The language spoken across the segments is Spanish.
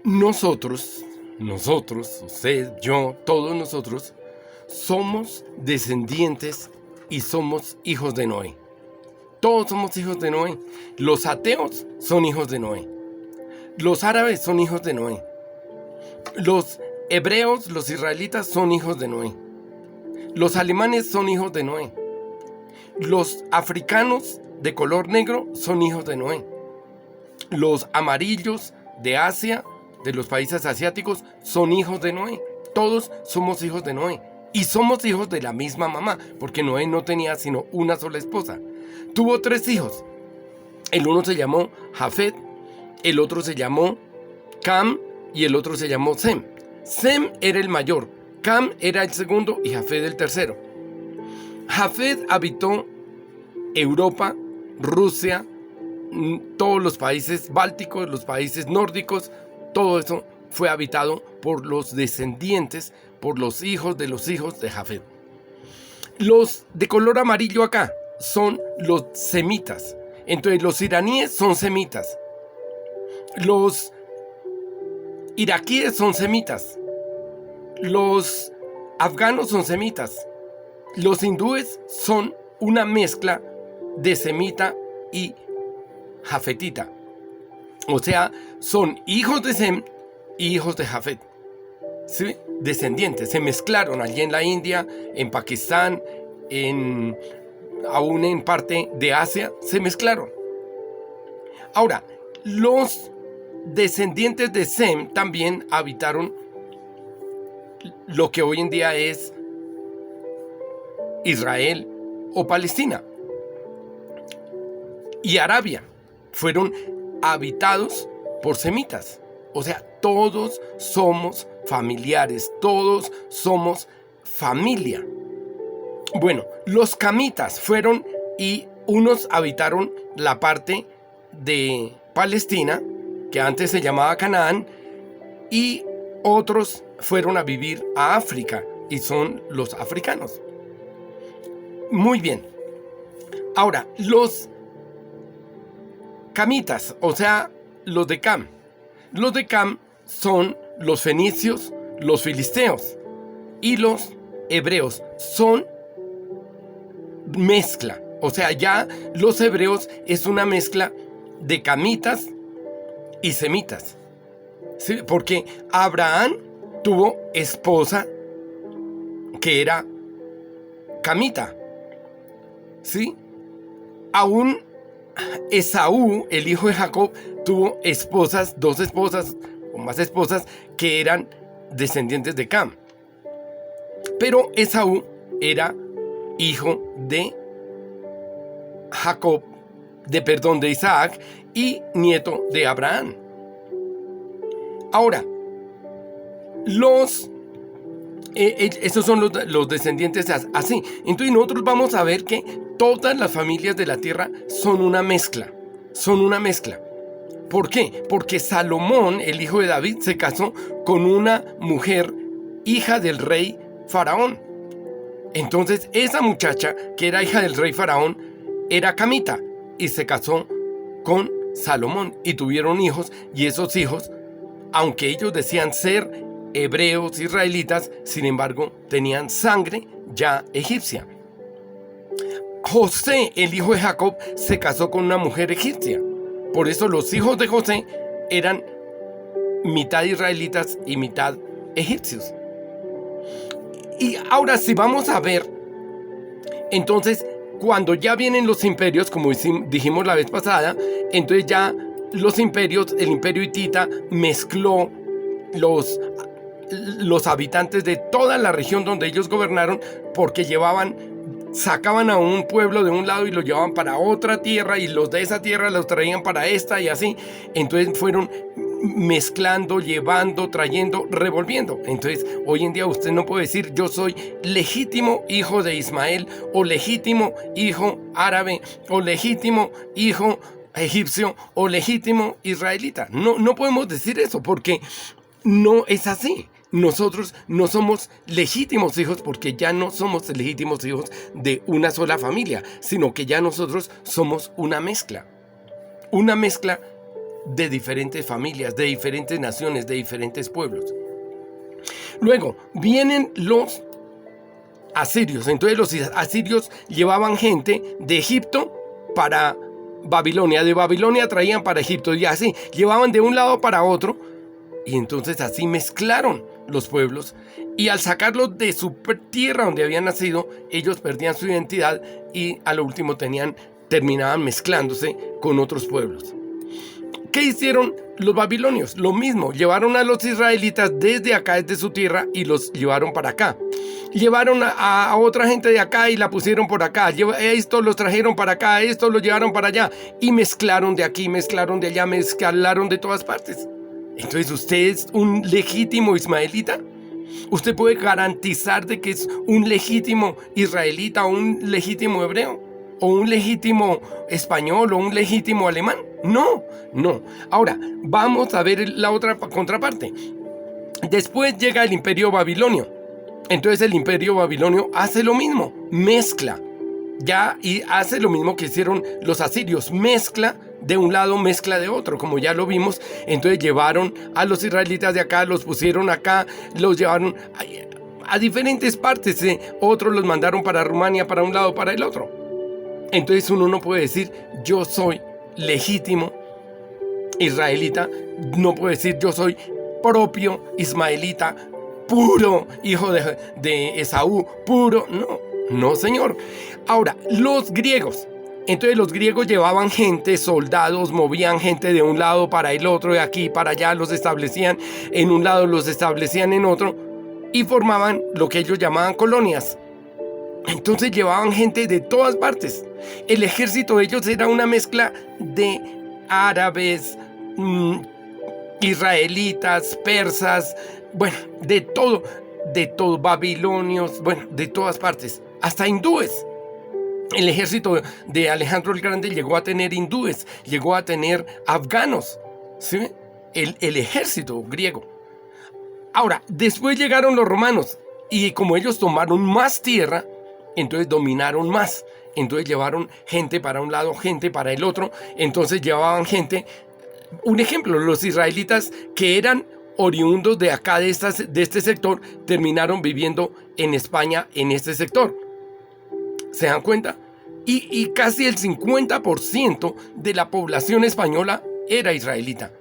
Nosotros, usted, yo, todos nosotros, somos descendientes y somos hijos de Noé. Todos somos hijos de Noé. Los ateos son hijos de Noé. Los árabes son hijos de Noé. Los hebreos, los israelitas son hijos de Noé. Los alemanes son hijos de Noé. Los africanos de color negro son hijos de Noé. Los amarillos de Asia, de los países asiáticos, son hijos de Noé. Todos somos hijos de Noé. Y somos hijos de la misma mamá, porque Noé no tenía sino una sola esposa. Tuvo 3 hijos. El uno se llamó Jafet, el otro se llamó Cam y el otro se llamó Sem. Sem era el mayor, Cam era el segundo y Jafet el tercero. Jafet habitó Europa, Rusia, todos los países bálticos, los países nórdicos, todo eso fue habitado por los descendientes, por los hijos de Jafet. Los de color amarillo acá son los semitas. Entonces los iraníes son semitas. Los iraquíes son semitas. Los afganos son semitas. Los hindúes son una mezcla de semita y jafetita. O sea, son hijos de Sem y hijos de Jafet. ¿Sí? Descendientes. Se mezclaron allí en la India, en Pakistán, aún en parte de Asia, se mezclaron. Ahora, los descendientes de Sem también habitaron lo que hoy en día es Israel o Palestina y Arabia. Fueron habitados por semitas. O sea, todos somos familiares, todos somos familia. Bueno, los camitas fueron y unos habitaron la parte de Palestina, que antes se llamaba Canaán, y otros fueron a vivir a África, y son los africanos. Muy bien. Ahora, los camitas, o sea, los de Cam. Los de Cam son los fenicios, los filisteos, y los hebreos son mezcla. O sea, ya los hebreos es una mezcla de camitas y semitas. ¿Sí? Porque Abraham tuvo esposa que era camita. ¿Sí? Aún Esaú, el hijo de Jacob, tuvo esposas, 2 esposas o más esposas que eran descendientes de Cam. Pero Esaú era hijo de Jacob, de Isaac, y nieto de Abraham. Ahora, estos son los descendientes así. Entonces nosotros vamos a ver que todas las familias de la tierra son una mezcla. ¿Por qué? Porque Salomón, el hijo de David, se casó con una mujer hija del rey Faraón. Entonces esa muchacha, que era hija del rey Faraón, era camita y se casó con Salomón y tuvieron hijos, y esos hijos, aunque ellos decían ser hebreos, israelitas, sin embargo tenían sangre ya egipcia. José, el hijo de Jacob, se casó con una mujer egipcia. Por eso los hijos de José eran mitad israelitas y mitad egipcios. Y ahora si vamos a ver, entonces cuando ya vienen los imperios, como dijimos la vez pasada, entonces ya los imperios, el imperio hitita mezcló los habitantes de toda la región donde ellos gobernaron, porque sacaban a un pueblo de un lado y lo llevaban para otra tierra, y los de esa tierra los traían para esta, y así. Entonces fueron mezclando, llevando, trayendo, revolviendo. Entonces hoy en día usted no puede decir yo soy legítimo hijo de Ismael, o legítimo hijo árabe, o legítimo hijo egipcio, o legítimo israelita. No podemos decir eso, porque no es así. Nosotros no somos legítimos hijos, porque ya no somos legítimos hijos de una sola familia, sino que ya nosotros somos una mezcla de diferentes familias, de diferentes naciones, de diferentes pueblos. Luego vienen los asirios. Entonces los asirios llevaban gente de Egipto para Babilonia, de Babilonia traían para Egipto y así, llevaban de un lado para otro, y entonces así mezclaron los pueblos, y al sacarlos de su tierra donde habían nacido, ellos perdían su identidad y a lo último terminaban mezclándose con otros pueblos. ¿Qué hicieron los babilonios? Lo mismo, llevaron a los israelitas desde acá, desde su tierra, y los llevaron para acá. Llevaron a otra gente de acá y la pusieron por acá. Esto los trajeron para acá, esto los llevaron para allá. Y mezclaron de aquí, mezclaron de allá, mezclaron de todas partes. Entonces, ¿usted es un legítimo ismaelita? ¿Usted puede garantizar de que es un legítimo israelita o un legítimo hebreo? ¿O un legítimo español o un legítimo alemán? No. Ahora, vamos a ver la otra contraparte. Después llega el imperio babilonio. Entonces el imperio babilonio hace lo mismo, mezcla. Y hace lo mismo que hicieron los asirios, mezcla de un lado, mezcla de otro, como ya lo vimos. Entonces llevaron a los israelitas de acá, los pusieron acá, los llevaron a diferentes partes. Otros los mandaron para Rumania, para un lado, para el otro. Entonces uno no puede decir, yo soy legítimo israelita, no puede decir, yo soy propio ismaelita, puro hijo de Esaú, puro, no señor. Ahora, los griegos. Entonces los griegos llevaban gente, soldados, movían gente de un lado para el otro, de aquí para allá, los establecían en un lado, los establecían en otro, y formaban lo que ellos llamaban colonias. Entonces llevaban gente de todas partes. El ejército de ellos era una mezcla de árabes, israelitas, persas, bueno, de todo, babilonios, bueno, de todas partes, hasta hindúes. El ejército de Alejandro el Grande llegó a tener hindúes, llegó a tener afganos, ¿sí? El ejército griego. Ahora, después llegaron los romanos, y como ellos tomaron más tierra, entonces dominaron más. Entonces llevaron gente para un lado, gente para el otro. Entonces llevaban gente. Un ejemplo, los israelitas que eran oriundos de acá, de este sector, terminaron viviendo en España, en este sector. ¿Se dan cuenta? Y casi el 50% de la población española era israelita.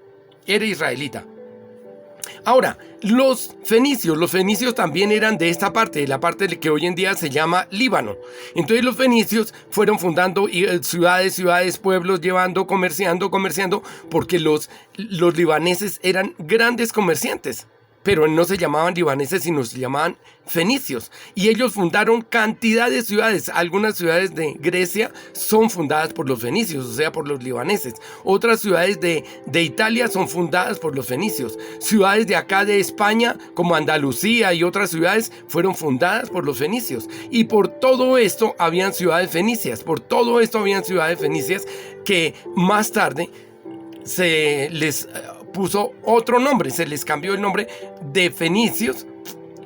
Ahora, los fenicios también eran de esta parte, de la parte que hoy en día se llama Líbano. Entonces los fenicios fueron fundando ciudades, pueblos, comerciando, porque los libaneses eran grandes comerciantes. Pero no se llamaban libaneses, sino se llamaban fenicios. Y ellos fundaron cantidad de ciudades. Algunas ciudades de Grecia son fundadas por los fenicios, o sea, por los libaneses. Otras ciudades de Italia son fundadas por los fenicios. Ciudades de acá de España, como Andalucía y otras ciudades, fueron fundadas por los fenicios. Y por todo esto habían ciudades fenicias. Que más tarde se les puso otro nombre, se les cambió el nombre de fenicios,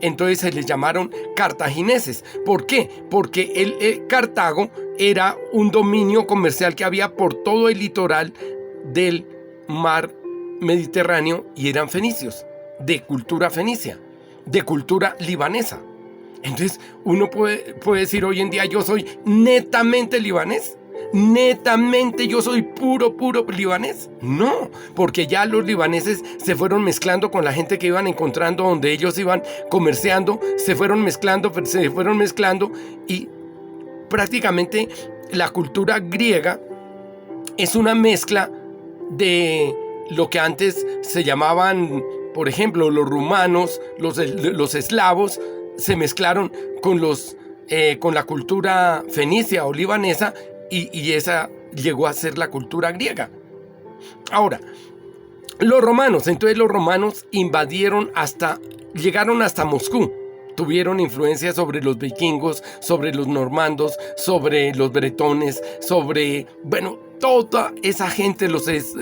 entonces se les llamaron cartagineses. ¿Por qué? Porque el Cartago era un dominio comercial que había por todo el litoral del mar Mediterráneo, y eran fenicios, de cultura fenicia, de cultura libanesa. Entonces uno puede decir hoy en día, yo soy netamente libanés. Netamente yo soy puro libanés. No, porque ya los libaneses se fueron mezclando con la gente que iban encontrando donde ellos iban comerciando, se fueron mezclando y prácticamente la cultura griega es una mezcla de lo que antes se llamaban, por ejemplo, los rumanos, los eslavos, se mezclaron con la cultura fenicia o libanesa, y esa llegó a ser la cultura griega. Ahora, los romanos llegaron hasta Moscú. Tuvieron influencia sobre los vikingos, sobre los normandos, sobre los bretones, sobre, toda esa gente,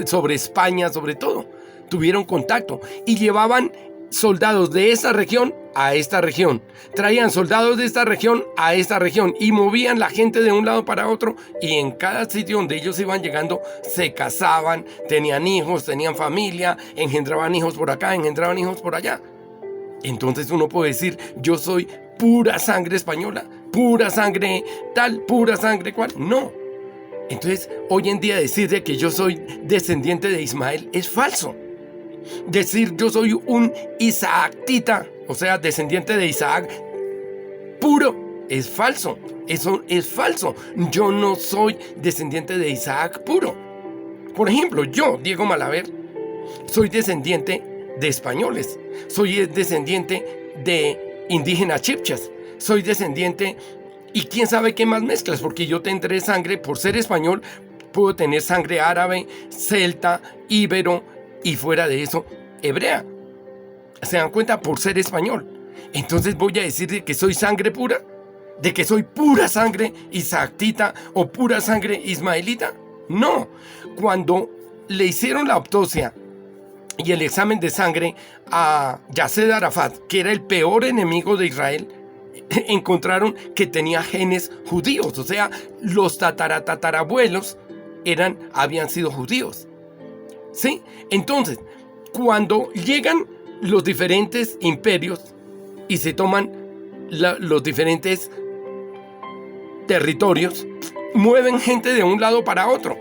sobre España, sobre todo. Tuvieron contacto y llevaban soldados de esta región a esta región, traían soldados de esta región a esta región y movían la gente de un lado para otro, y en cada sitio donde ellos iban llegando se casaban, tenían hijos, tenían familia, engendraban hijos por acá, engendraban hijos por allá. Entonces uno puede decir, yo soy pura sangre española, pura sangre tal, pura sangre cual. No. Entonces hoy en día decir de que yo soy descendiente de Ismael es falso. Decir yo soy un isaactita, o sea, descendiente de Isaac puro, es falso. Eso es falso. Yo no soy descendiente de Isaac puro. Por ejemplo, yo, Diego Malaver, soy descendiente de españoles, soy descendiente de indígenas chipchas, soy descendiente y quién sabe qué más mezclas, porque yo tendré sangre, por ser español, puedo tener sangre árabe, celta, íbero y fuera de eso, hebrea. ¿Se dan cuenta? Por ser español. Entonces voy a decir de que soy sangre pura, de que soy pura sangre isaactita o pura sangre ismaelita. No. Cuando le hicieron la autopsia y el examen de sangre a Yasser Arafat, que era el peor enemigo de Israel, encontraron que tenía genes judíos, o sea, los tatarabuelos habían sido judíos. ¿Sí? Entonces, cuando llegan los diferentes imperios y se toman los diferentes territorios, mueven gente de un lado para otro.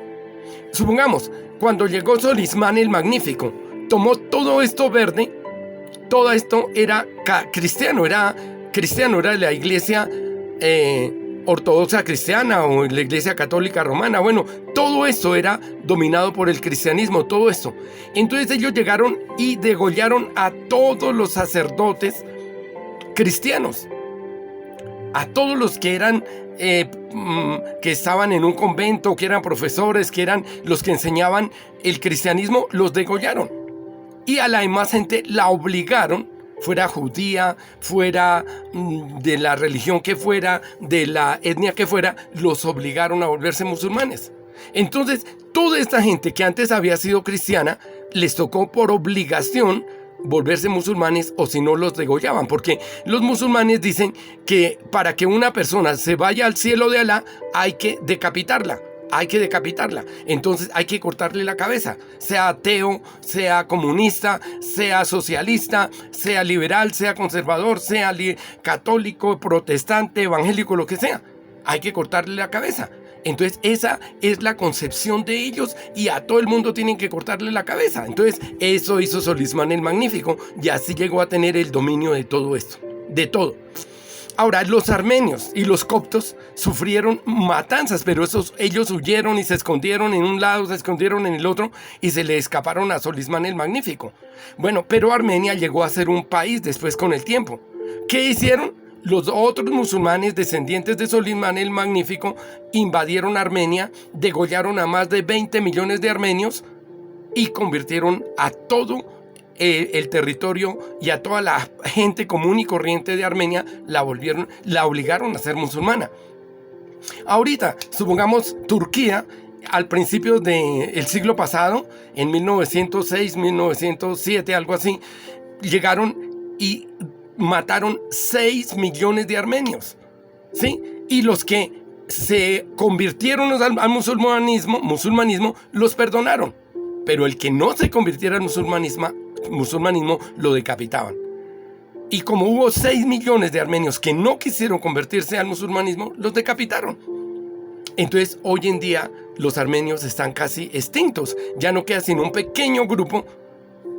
Supongamos, cuando llegó Solismán el Magnífico, tomó todo esto verde, todo esto era cristiano, era la iglesia ortodoxa cristiana o la iglesia católica romana. Bueno, todo esto era dominado por el cristianismo, todo esto. Entonces ellos llegaron y degollaron a todos los sacerdotes cristianos, a todos los que eran que estaban en un convento, que eran profesores, que eran los que enseñaban el cristianismo, los degollaron. Y a la demás gente la obligaron, fuera judía, fuera de la religión que fuera, de la etnia que fuera, los obligaron a volverse musulmanes. Entonces, toda esta gente que antes había sido cristiana, les tocó por obligación volverse musulmanes, o si no los degollaban, porque los musulmanes dicen que para que una persona se vaya al cielo de Alá hay que decapitarla. Entonces hay que cortarle la cabeza, sea ateo, sea comunista, sea socialista, sea liberal, sea conservador, sea católico, protestante, evangélico, lo que sea. Hay que cortarle la cabeza. Entonces esa es la concepción de ellos, y a todo el mundo tienen que cortarle la cabeza. Entonces eso hizo Solismán el Magnífico, y así llegó a tener el dominio de todo esto, de todo. Ahora, los armenios y los coptos sufrieron matanzas, pero ellos huyeron y se escondieron en un lado, se escondieron en el otro, y se le escaparon a Solismán el Magnífico. Bueno, pero Armenia llegó a ser un país después con el tiempo. ¿Qué hicieron? Los otros musulmanes descendientes de Solimán el Magnífico invadieron Armenia, degollaron a más de 20 millones de armenios y convirtieron a todo el territorio y a toda la gente común y corriente de Armenia, la obligaron a ser musulmana. Ahorita, supongamos Turquía, al principio del siglo pasado, en 1906, 1907, algo así, llegaron y mataron 6 millones de armenios, ¿sí? Y los que se convirtieron al musulmanismo los perdonaron, pero el que no se convirtiera al musulmanismo lo decapitaban. Y como hubo 6 millones de armenios que no quisieron convertirse al musulmanismo, los decapitaron. Entonces hoy en día los armenios están casi extintos, ya no queda sino un pequeño grupo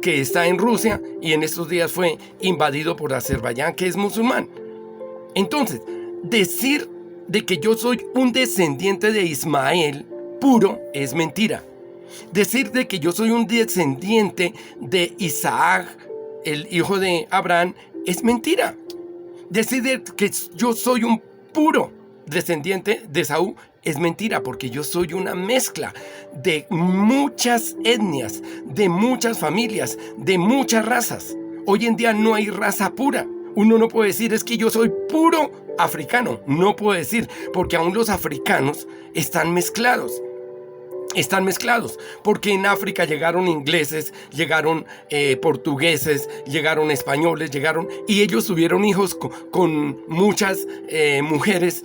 que está en Rusia, y en estos días fue invadido por Azerbaiyán, que es musulmán. Entonces, decir de que yo soy un descendiente de Ismael puro es mentira. Decir de que yo soy un descendiente de Isaac, el hijo de Abraham, es mentira. Decir de que yo soy un puro descendiente de Esaú es mentira, porque yo soy una mezcla de muchas etnias, de muchas familias, de muchas razas. Hoy en día no hay raza pura. Uno no puede decir es que yo soy puro africano. No puedo decir, porque aún los africanos están mezclados. están mezclados, porque en África llegaron ingleses, llegaron portugueses, llegaron españoles, y ellos tuvieron hijos con muchas mujeres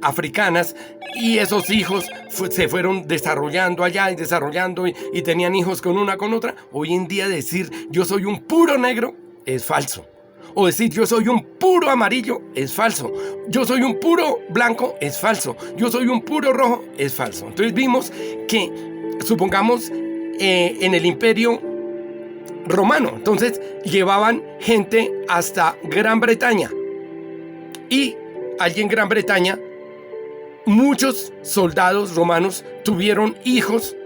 africanas, y esos hijos se fueron desarrollando allá y desarrollando y tenían hijos con una con otra. Hoy en día decir yo soy un puro negro es falso. O decir yo soy un puro amarillo es falso. Yo soy un puro blanco es falso. Yo soy un puro rojo es falso. Entonces vimos que, supongamos, en el Imperio Romano, entonces llevaban gente hasta Gran Bretaña. Y allí en Gran Bretaña, muchos soldados romanos tuvieron hijos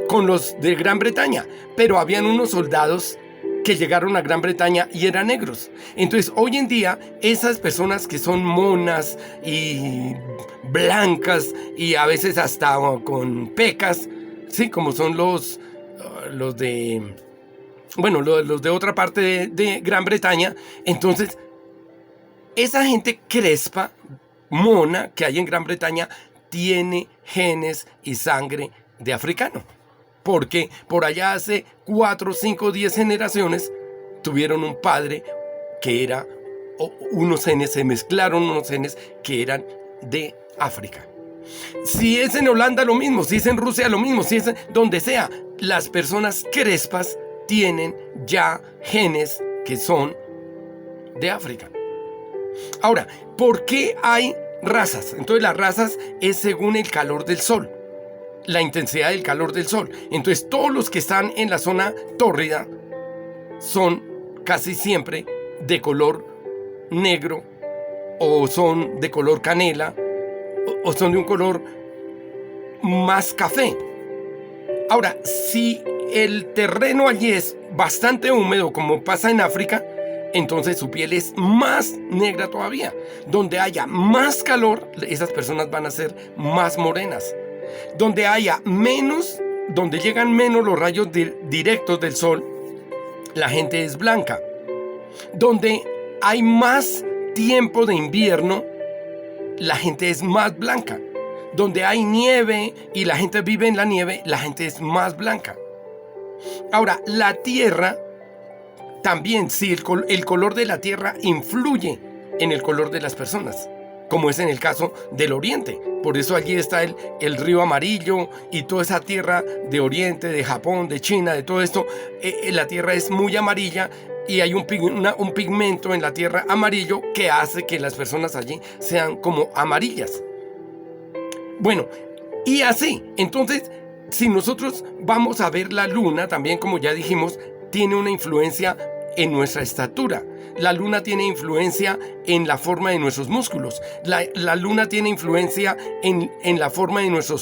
con los de Gran Bretaña. Pero habían unos soldados que llegaron a Gran Bretaña y eran negros. Entonces hoy en día esas personas que son monas y blancas y a veces hasta con pecas, sí, como son los de, bueno, los de otra parte de Gran Bretaña, entonces esa gente crespa, mona que hay en Gran Bretaña tiene genes y sangre de africano. Porque por allá hace 4, 5, 10 generaciones tuvieron un padre que era, unos genes, se mezclaron unos genes que eran de África. Si es en Holanda lo mismo, si es en Rusia lo mismo, si es donde sea, las personas crespas tienen ya genes que son de África. Ahora, ¿por qué hay razas? Entonces las razas es según el calor del sol, la intensidad del calor del sol. Entonces todos los que están en la zona tórrida son casi siempre de color negro, o son de color canela, o son de un color más café. Ahora, si el terreno allí es bastante húmedo, como pasa en África, entonces su piel es más negra todavía. Donde haya más calor, esas personas van a ser más morenas. Donde haya menos, donde llegan menos los rayos directos del sol, la gente es blanca. Donde hay más tiempo de invierno, la gente es más blanca. Donde hay nieve y la gente vive en la nieve, la gente es más blanca. Ahora, la tierra también, si el color de la tierra influye en el color de las personas, como es en el caso del Oriente. Por eso allí está el río amarillo y toda esa tierra de Oriente, de Japón, de China, de todo esto. La tierra es muy amarilla y hay un pigmento en la tierra amarillo que hace que las personas allí sean como amarillas. Bueno, y así, entonces, si nosotros vamos a ver la luna, también como ya dijimos, tiene una influencia en nuestra estatura. La luna tiene influencia en la forma de nuestros músculos. La luna tiene influencia en la forma de nuestros